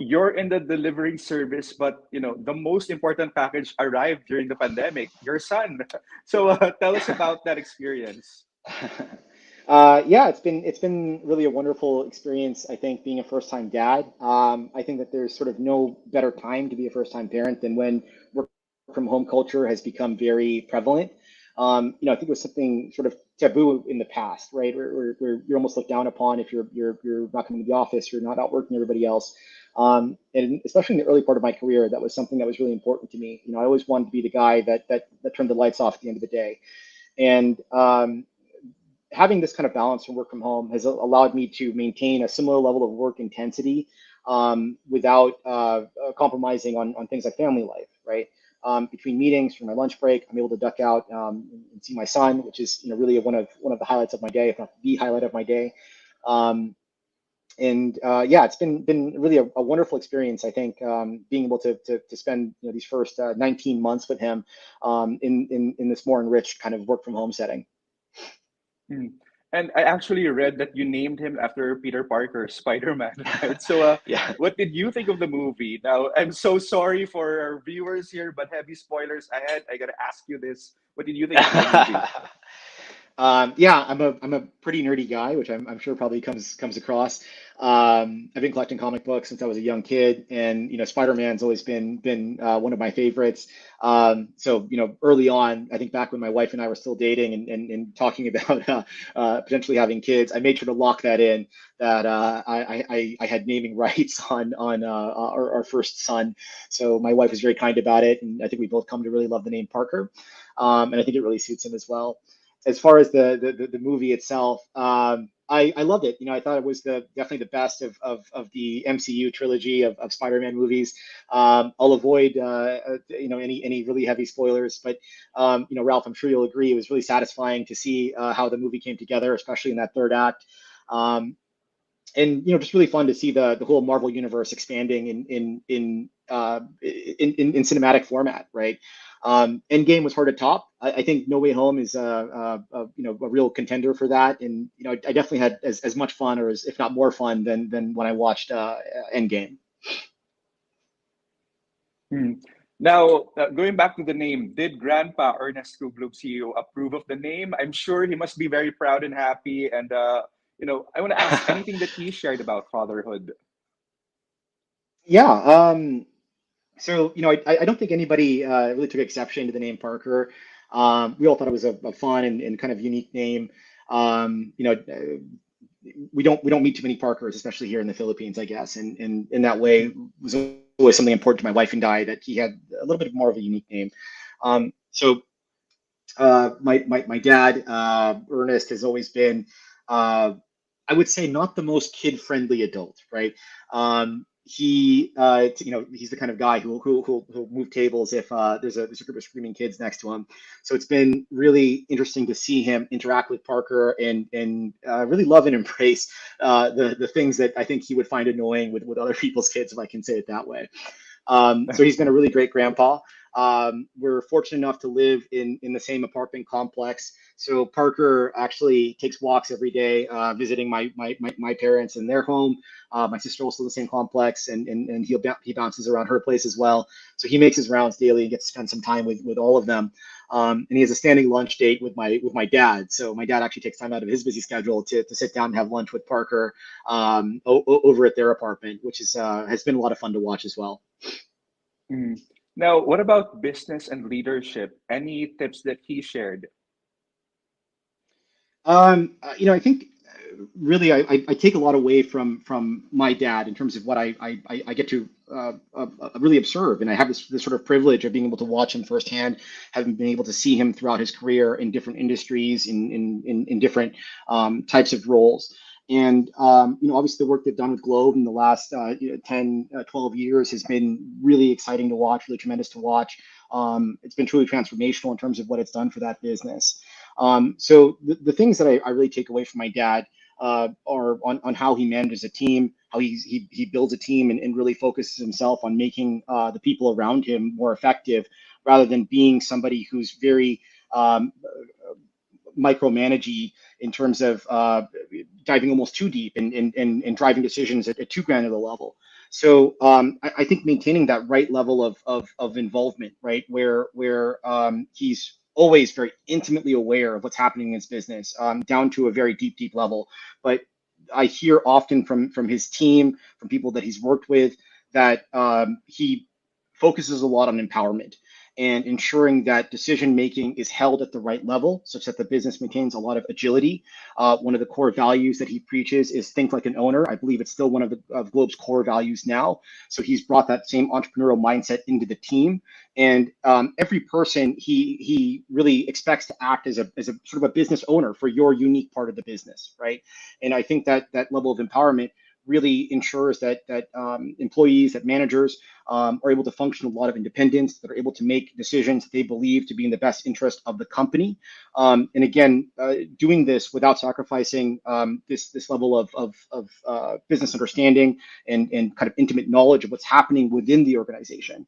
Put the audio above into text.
you're in the delivering service, but the most important package arrived during the pandemic, your son. So tell us about that experience. Yeah, it's been really a wonderful experience. I think being a first-time dad. I think that there's sort of no better time to be a first-time parent than when work from home culture has become very prevalent. I think it was something sort of taboo in the past, right? Where you're almost looked down upon if you're not coming to the office, you're not outworking everybody else. And especially in the early part of my career, that was something that was really important to me. I always wanted to be the guy that turned the lights off at the end of the day. And having this kind of balance from work from home has allowed me to maintain a similar level of work intensity without compromising on things like family life, right? Between meetings, for my lunch break, I'm able to duck out and see my son, which is really one of the highlights of my day, if not the highlight of my day. Um, and Yeah, it's been really a wonderful experience. I think being able to spend these first 19 months with him in this more enriched kind of work from home setting. Mm. And I actually read that you named him after Peter Parker, Spider-Man, right? So, Yeah. what did you think of the movie? Now, I'm so sorry for our viewers here, but heavy spoilers ahead. I gotta ask you this. What did you think of the movie? Yeah, I'm a pretty nerdy guy, which I'm sure probably comes across. I've been collecting comic books since I was a young kid, and Spider-Man's always been one of my favorites. So early on, I think back when my wife and I were still dating and talking about potentially having kids, I made sure to lock that in that I had naming rights on our first son. So my wife was very kind about it, and I think we both come to really love the name Parker, and I think it really suits him as well. As far as the movie itself, I loved it. I thought it was definitely the best of the MCU trilogy of Spider-Man movies. I'll avoid any really heavy spoilers, but Ralph, I'm sure you'll agree it was really satisfying to see how the movie came together, especially in that third act. Um, and just really fun to see the whole Marvel universe expanding in cinematic format, right? Endgame was hard to top. I think No Way Home is a real contender for that, and I definitely had as much fun, or as if not more fun than when I watched Endgame. Hmm. Now, going back to the name, did Grandpa Ernest Cu CEO approve of the name? I'm sure he must be very proud and happy. And I want to ask anything that he shared about fatherhood. Yeah. So, I don't think anybody really took exception to the name Parker. We all thought it was a fun and kind of unique name. We don't meet too many Parkers, especially here in the Philippines, I guess. And in that way, it was always something important to my wife and I that he had a little bit more of a unique name. So my dad, Ernest, has always been, uh, I would say, not the most kid-friendly adult, right? He's the kind of guy who'll move tables if there's a group of screaming kids next to him. So it's been really interesting to see him interact with Parker and really love and embrace the things that I think he would find annoying with other people's kids, if I can say it that way. So he's been a really great grandpa. We're fortunate enough to live in the same apartment complex. So Parker actually takes walks every day, visiting my parents in their home. My sister also in the same complex, and he bounces around her place as well. So he makes his rounds daily and gets to spend some time with all of them. And he has a standing lunch date with my dad. So my dad actually takes time out of his busy schedule to sit down and have lunch with Parker over at their apartment, which has been a lot of fun to watch as well. Mm. Now, what about business and leadership? Any tips that he shared? I think really I take a lot away from my dad in terms of what I get to really observe, and I have this sort of privilege of being able to watch him firsthand, having been able to see him throughout his career in different industries, in different types of roles. And obviously the work they've done with Globe in the last 10, 12 years has been really exciting to watch, really tremendous to watch. It's been truly transformational in terms of what it's done for that business. So the things that I really take away from my dad are on how he manages a team, how he builds a team and really focuses himself on making the people around him more effective, rather than being somebody who's very micromanagey in terms of diving almost too deep and driving decisions at too granular level. So I think maintaining that right level of involvement, right, where he's always very intimately aware of what's happening in his business, down to a very deep level. But I hear often from his team, from people that he's worked with, that he focuses a lot on empowerment and ensuring that decision making is held at the right level, such that the business maintains a lot of agility. One of the core values that he preaches is think like an owner. I believe it's still one of Globe's core values now. So he's brought that same entrepreneurial mindset into the team, and every person he really expects to act as a sort of a business owner for your unique part of the business, right? And I think that that level of empowerment really ensures that employees, that managers are able to function with a lot of independence, that are able to make decisions that they believe to be in the best interest of the company. And again, doing this without sacrificing this level of business understanding and kind of intimate knowledge of what's happening within the organization.